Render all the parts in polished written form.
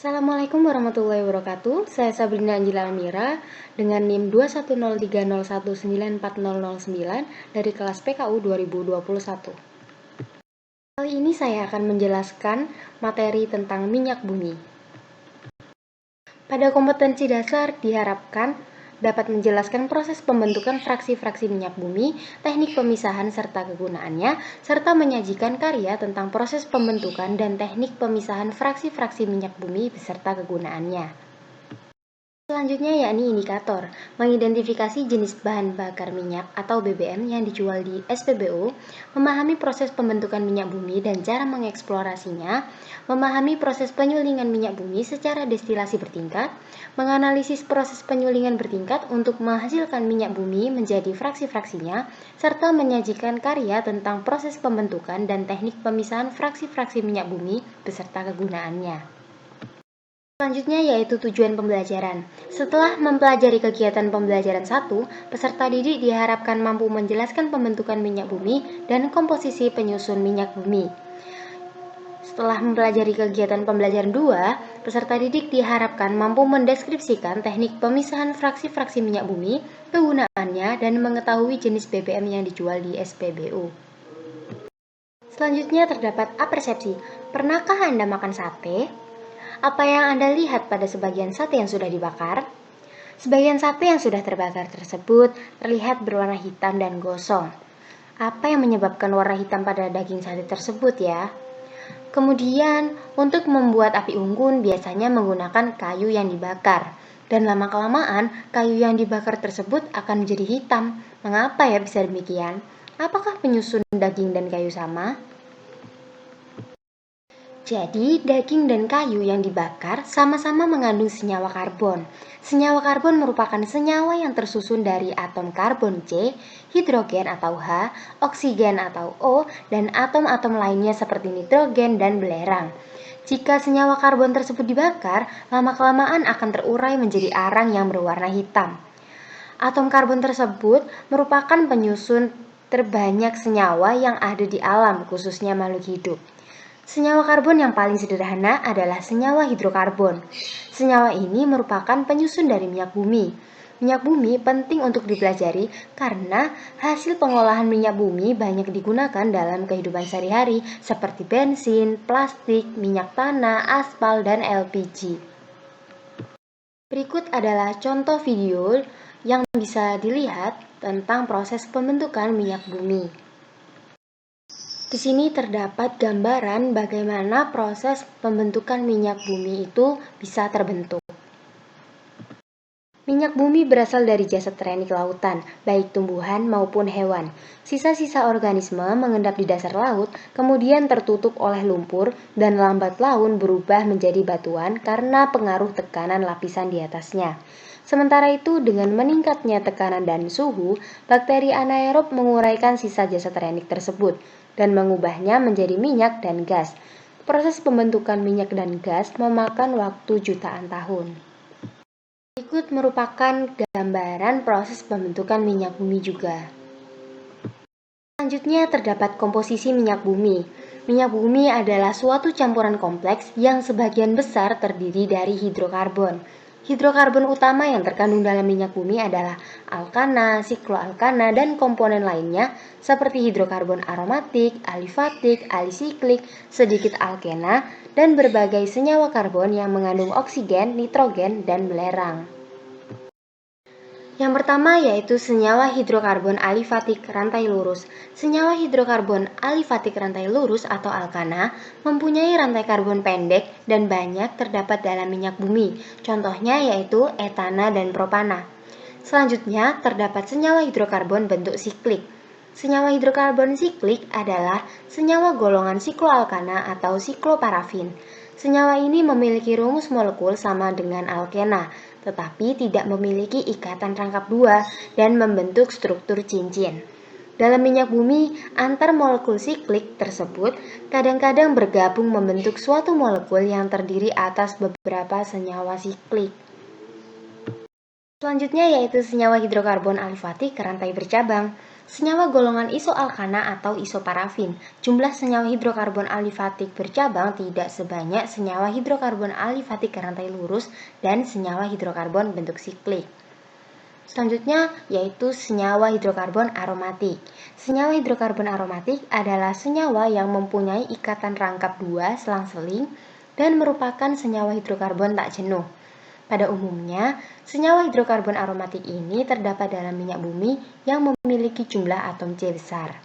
Assalamualaikum warahmatullahi wabarakatuh. Saya Sabrina Anjila Amira dengan NIM 21030194009 dari kelas PKU 2021. Kali ini saya akan menjelaskan materi tentang minyak bumi. Pada kompetensi dasar diharapkan dapat menjelaskan proses pembentukan fraksi-fraksi minyak bumi, teknik pemisahan serta kegunaannya, serta menyajikan karya tentang proses pembentukan dan teknik pemisahan fraksi-fraksi minyak bumi beserta kegunaannya. Selanjutnya yakni indikator, mengidentifikasi jenis bahan bakar minyak atau BBM yang dijual di SPBU, memahami proses pembentukan minyak bumi dan cara mengeksplorasinya, memahami proses penyulingan minyak bumi secara destilasi bertingkat, menganalisis proses penyulingan bertingkat untuk menghasilkan minyak bumi menjadi fraksi-fraksinya, serta menyajikan karya tentang proses pembentukan dan teknik pemisahan fraksi-fraksi minyak bumi beserta kegunaannya. Selanjutnya yaitu tujuan pembelajaran. Setelah mempelajari kegiatan pembelajaran 1, peserta didik diharapkan mampu menjelaskan pembentukan minyak bumi dan komposisi penyusun minyak bumi. Setelah mempelajari kegiatan pembelajaran 2, peserta didik diharapkan mampu mendeskripsikan teknik pemisahan fraksi-fraksi minyak bumi, kegunaannya, dan mengetahui jenis BBM yang dijual di SPBU. Selanjutnya terdapat apersepsi. Pernahkah Anda makan sate? Apa yang Anda lihat pada sebagian sate yang sudah dibakar? Sebagian sate yang sudah terbakar tersebut terlihat berwarna hitam dan gosong. Apa yang menyebabkan warna hitam pada daging sate tersebut ya? Kemudian, untuk membuat api unggun biasanya menggunakan kayu yang dibakar. Dan lama-kelamaan, kayu yang dibakar tersebut akan menjadi hitam. Mengapa ya bisa demikian? Apakah penyusun daging dan kayu sama? Jadi, daging dan kayu yang dibakar sama-sama mengandung senyawa karbon. Senyawa karbon merupakan senyawa yang tersusun dari atom karbon C, hidrogen atau H, oksigen atau O, dan atom-atom lainnya seperti nitrogen dan belerang. Jika senyawa karbon tersebut dibakar, lama-kelamaan akan terurai menjadi arang yang berwarna hitam. Atom karbon tersebut merupakan penyusun terbanyak senyawa yang ada di alam, khususnya makhluk hidup. Senyawa karbon yang paling sederhana adalah senyawa hidrokarbon. Senyawa ini merupakan penyusun dari minyak bumi. Minyak bumi penting untuk dipelajari karena hasil pengolahan minyak bumi banyak digunakan dalam kehidupan sehari-hari seperti bensin, plastik, minyak tanah, aspal, dan LPG. Berikut adalah contoh video yang bisa dilihat tentang proses pembentukan minyak bumi. Di sini terdapat gambaran bagaimana proses pembentukan minyak bumi itu bisa terbentuk. Minyak bumi berasal dari jasad terenik lautan, baik tumbuhan maupun hewan. Sisa-sisa organisme mengendap di dasar laut, kemudian tertutup oleh lumpur, dan lambat laun berubah menjadi batuan karena pengaruh tekanan lapisan di atasnya. Sementara itu, dengan meningkatnya tekanan dan suhu, bakteri anaerob menguraikan sisa jasad terenik tersebut dan mengubahnya menjadi minyak dan gas. Proses pembentukan minyak dan gas memakan waktu jutaan tahun. Berikut merupakan gambaran proses pembentukan minyak bumi juga. Selanjutnya terdapat komposisi minyak bumi. Minyak bumi adalah suatu campuran kompleks yang sebagian besar terdiri dari hidrokarbon. Hidrokarbon utama yang terkandung dalam minyak bumi adalah alkana, sikloalkana, dan komponen lainnya seperti hidrokarbon aromatik, alifatik, alisiklik, sedikit alkena, dan berbagai senyawa karbon yang mengandung oksigen, nitrogen, dan belerang. Yang pertama yaitu senyawa hidrokarbon alifatik rantai lurus. Senyawa hidrokarbon alifatik rantai lurus atau alkana mempunyai rantai karbon pendek dan banyak terdapat dalam minyak bumi. Contohnya yaitu etana dan propana. Selanjutnya terdapat senyawa hidrokarbon bentuk siklik. Senyawa hidrokarbon siklik adalah senyawa golongan sikloalkana atau sikloparafin. Senyawa ini memiliki rumus molekul sama dengan alkena, tetapi tidak memiliki ikatan rangkap dua dan membentuk struktur cincin. Dalam minyak bumi, antar molekul siklik tersebut kadang-kadang bergabung membentuk suatu molekul yang terdiri atas beberapa senyawa siklik. Selanjutnya yaitu senyawa hidrokarbon alifatik rantai bercabang. Senyawa golongan isoalkana atau isoparafin. Jumlah senyawa hidrokarbon alifatik bercabang tidak sebanyak senyawa hidrokarbon alifatik rantai lurus dan senyawa hidrokarbon bentuk siklik. Selanjutnya yaitu senyawa hidrokarbon aromatik. Senyawa hidrokarbon aromatik adalah senyawa yang mempunyai ikatan rangkap 2 selang-seling dan merupakan senyawa hidrokarbon tak jenuh. Pada umumnya, senyawa hidrokarbon aromatik ini terdapat dalam minyak bumi yang memiliki jumlah atom C besar.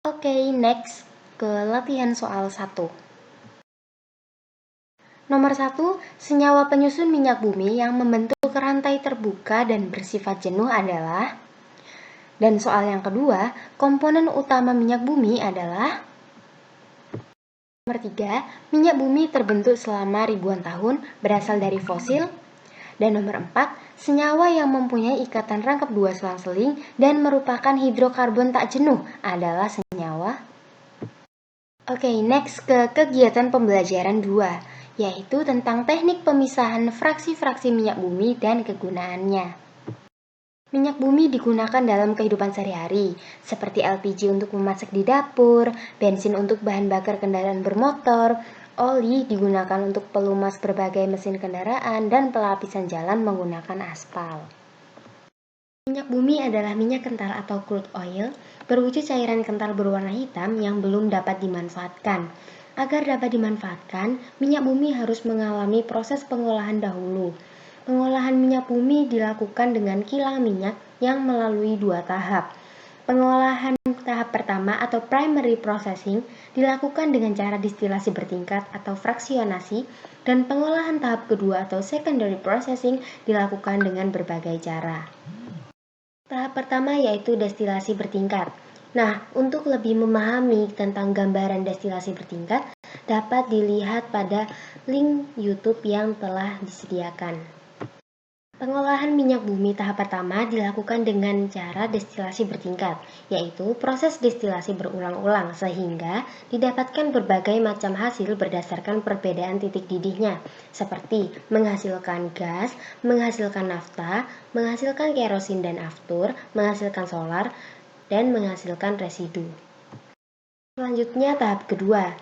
Oke, next ke latihan soal 1. Nomor 1, senyawa penyusun minyak bumi yang membentuk rantai terbuka dan bersifat jenuh adalah. Dan soal yang kedua, komponen utama minyak bumi adalah. Nomor 3, minyak bumi terbentuk selama ribuan tahun berasal dari fosil. Dan nomor 4, senyawa yang mempunyai ikatan rangkap 2 selang-seling dan merupakan hidrokarbon tak jenuh adalah senyawa. Oke, next ke kegiatan pembelajaran 2, yaitu tentang teknik pemisahan fraksi-fraksi minyak bumi dan kegunaannya. Minyak bumi digunakan dalam kehidupan sehari-hari, seperti LPG untuk memasak di dapur, bensin untuk bahan bakar kendaraan bermotor, oli digunakan untuk pelumas berbagai mesin kendaraan, dan pelapisan jalan menggunakan aspal. Minyak bumi adalah minyak kental atau crude oil, berwujud cairan kental berwarna hitam yang belum dapat dimanfaatkan. Agar dapat dimanfaatkan, minyak bumi harus mengalami proses pengolahan dahulu. Pengolahan minyak bumi dilakukan dengan kilang minyak yang melalui 2 tahap. Pengolahan tahap pertama atau primary processing dilakukan dengan cara distilasi bertingkat atau fraksionasi, dan pengolahan tahap kedua atau secondary processing dilakukan dengan berbagai cara. Tahap pertama yaitu destilasi bertingkat. Nah, untuk lebih memahami tentang gambaran destilasi bertingkat, dapat dilihat pada link YouTube yang telah disediakan. Pengolahan minyak bumi tahap pertama dilakukan dengan cara destilasi bertingkat, yaitu proses destilasi berulang-ulang sehingga didapatkan berbagai macam hasil berdasarkan perbedaan titik didihnya, seperti menghasilkan gas, menghasilkan nafta, menghasilkan kerosin dan aftur, menghasilkan solar, dan menghasilkan residu. Selanjutnya tahap kedua.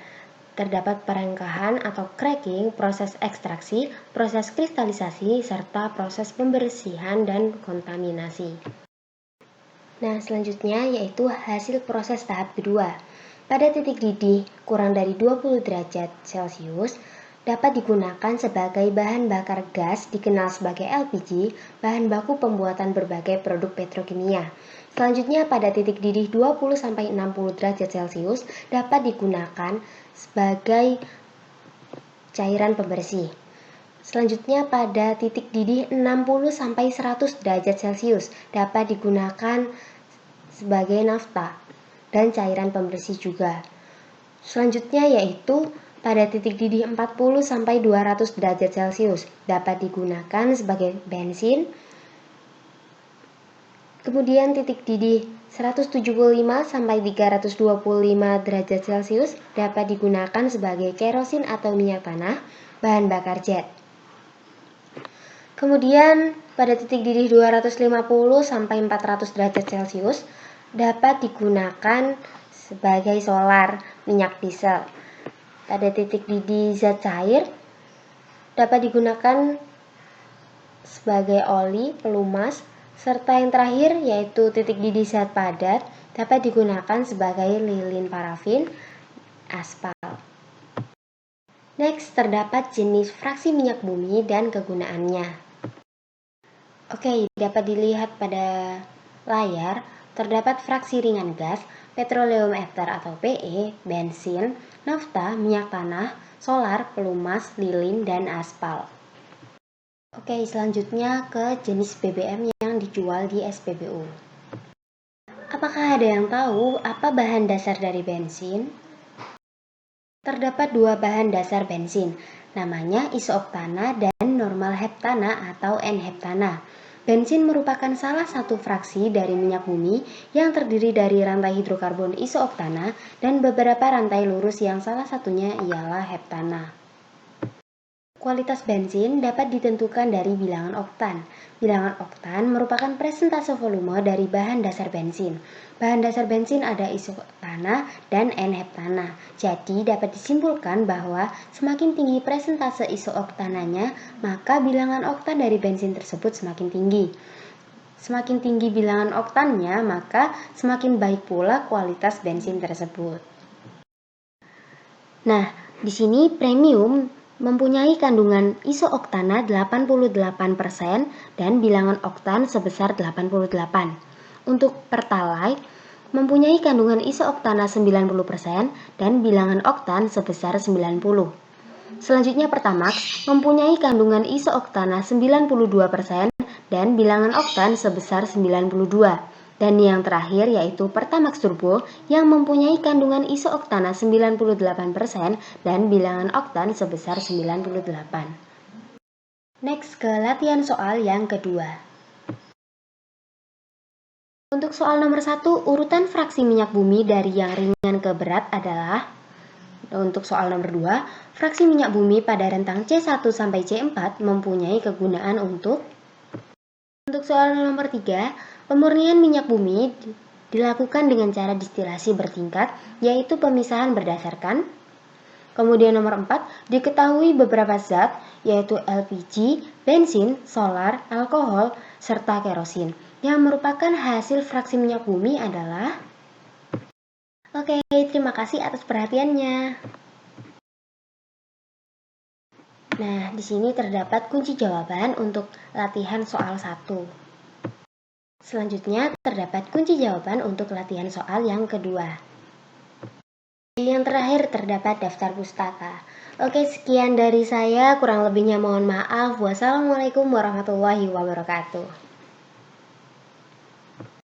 Terdapat perengkahan atau cracking, proses ekstraksi, proses kristalisasi, serta proses pembersihan dan kontaminasi. Nah, selanjutnya yaitu hasil proses tahap kedua. Pada titik didih kurang dari 20 derajat Celcius, dapat digunakan sebagai bahan bakar gas dikenal sebagai LPG, bahan baku pembuatan berbagai produk petrokimia. Selanjutnya pada titik didih 20-60 derajat Celcius dapat digunakan sebagai cairan pembersih. Selanjutnya pada titik didih 60-100 derajat Celcius dapat digunakan sebagai nafta dan cairan pembersih juga. Selanjutnya yaitu pada titik didih 40-200 derajat Celcius dapat digunakan sebagai bensin. Kemudian titik didih 175-325 derajat Celcius dapat digunakan sebagai kerosin atau minyak tanah, bahan bakar jet. Kemudian pada titik didih 250-400 derajat Celcius dapat digunakan sebagai solar, minyak diesel. Pada titik didih zat cair dapat digunakan sebagai oli, pelumas, serta yang terakhir yaitu titik didih zat padat dapat digunakan sebagai lilin parafin, aspal. Next, terdapat jenis fraksi minyak bumi dan kegunaannya. Oke, dapat dilihat pada layar, terdapat fraksi ringan gas, petroleum ether atau PE, bensin, nafta, minyak tanah, solar, pelumas, lilin, dan aspal. Oke, selanjutnya ke jenis BBM yang dijual di SPBU. Apakah ada yang tahu apa bahan dasar dari bensin? Terdapat 2 bahan dasar bensin, namanya isooktana dan normal heptana atau N-heptana. Bensin merupakan salah satu fraksi dari minyak bumi yang terdiri dari rantai hidrokarbon isooktana dan beberapa rantai lurus yang salah satunya ialah heptana. Kualitas bensin dapat ditentukan dari bilangan oktan. Bilangan oktan merupakan persentase volume dari bahan dasar bensin. Bahan dasar bensin ada isoktana dan N-heptana. Jadi dapat disimpulkan bahwa semakin tinggi persentase isooktananya, maka bilangan oktan dari bensin tersebut semakin tinggi. Semakin tinggi bilangan oktannya, maka semakin baik pula kualitas bensin tersebut. Nah, di sini premium mempunyai kandungan isooktana 88% dan bilangan oktan sebesar 88. Untuk Pertalite mempunyai kandungan isooktana 90% dan bilangan oktan sebesar 90. Selanjutnya Pertamax mempunyai kandungan isooktana 92% dan bilangan oktan sebesar 92. Dan yang terakhir yaitu Pertamax Turbo yang mempunyai kandungan isooktana 98% dan bilangan oktan sebesar 98. Next ke latihan soal yang kedua. Untuk soal nomor 1, urutan fraksi minyak bumi dari yang ringan ke berat adalah. Untuk soal nomor 2, fraksi minyak bumi pada rentang C1 sampai C4 mempunyai kegunaan untuk. Untuk soal nomor 3, pemurnian minyak bumi dilakukan dengan cara distilasi bertingkat, yaitu pemisahan berdasarkan. Kemudian nomor 4, diketahui beberapa zat, yaitu LPG, bensin, solar, alkohol, serta kerosin. Yang merupakan hasil fraksi minyak bumi adalah. Oke, terima kasih atas perhatiannya. Nah, di sini terdapat kunci jawaban untuk latihan soal 1. Selanjutnya, terdapat kunci jawaban untuk latihan soal yang kedua. Yang terakhir, terdapat daftar pustaka. Oke, sekian dari saya. Kurang lebihnya mohon maaf. Wassalamualaikum warahmatullahi wabarakatuh.